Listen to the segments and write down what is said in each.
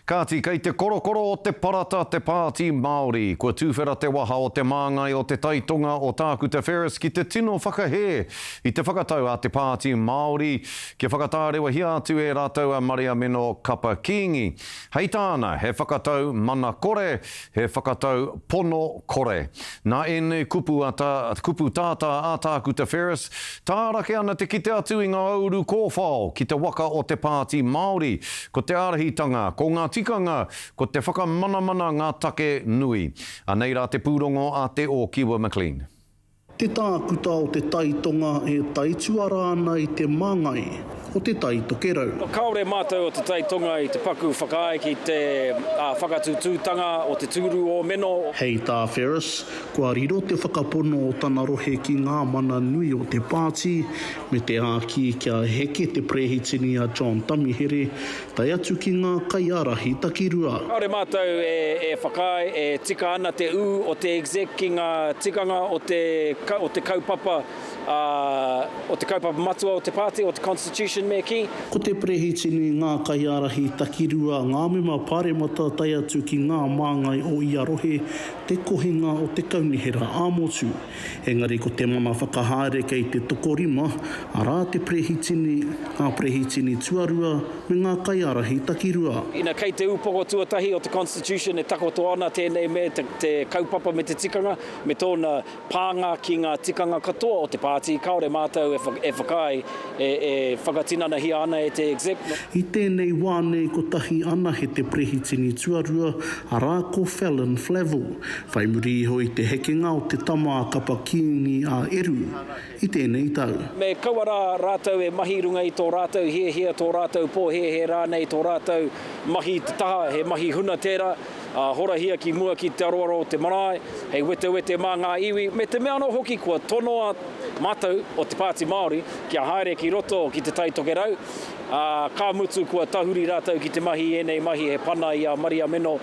Kāti, kei te korokoro o te parata te pāti Māori, kua tūwhera te waha o te māngai o te taitonga o tāku te Ferris ki te tino whakahē i te whakatau a te pāti Māori, ki whakatārewa hi atu e rātou a Maria Mino Kapakingi. Hei tāna, he whakatau mana kore, he whakatau pono kore. Nā ene kupu tātā a tāku te Ferris, tārake ana te kite atu i ngā auru kōwhao ki te waka o te pāti Māori, ko te ārahitanga, ko ngā tikanga, ko te whakamanamana ngā take nui. Anei rā te pūrongo a te o Kiwa McLean. Te tākuta o te taitonga e taitua ana i te māngai o te taitokerau. Kaore mātou o te taitonga i te paku whakaai ki te whakatūtūtanga o te tūru o Meno. Hei tā Ferris, kua riro te whakapono o tana rohe ki ngā mana nui o te pāti, me te āki kia heke te prehitini a John Tamihere, tai atu ki ngā kaiarahi takirua. Kaore mātou e whakaai, e tika ana te u o te exec ki ngā tikanga o te kaupapa, o te kaupapa matua o te pāti, o te constitution me ki. Ko te prehitini ngā kaiarahi takirua, ngā mema pāremata tai atu ki ngā māngai o ia rohe, te kohinga o te kaunihera āmotu. Engari ko te mana whakahaere kei te tokorima, arā te prehitini, ngā prehitini tuarua me ngā kaiarahi takirua. Ina kei te upoko tuatahi o te constitution e takoto ana tēnei me te kaupapa me te tikanga, me tōna pānga ki ngā tikanga katoa o te pāti, kaore mātou e whakai, e whakatinana hi ana e te exec. I tēnei wānei ko tahi ana he te prehitini tuarua, arā ko Fallon Flavel, whai muri iho i te hekenga o te tama a Kapakingi a Eru, i tēnei tau. Me kauara rātou e mahi runga i tō rātou hea tō rātou pōhea rānei tō rātou mahi te taha, he mahi huna tērā, hora hia ki mua ki te aroaro o te marae, hei wete mā ngā iwi, me te mea no hoki kua tonoa mātou o te pāti Māori, kia haere ki roto ki te taitokerau, ka mutu kua tahuri rātou ki te mahi enei mahi he pana i a Maria Mino,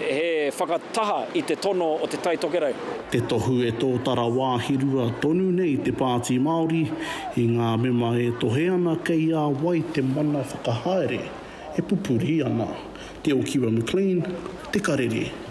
he whakataha i te tono o te taitokerau. Te tohu e tōtara wāhirua tonu nei te pāti Māori, i ngā mema e tohe ana kei a wai te mana whakahaere, e pupuri ana. Te o Kiwa McLean, te karere.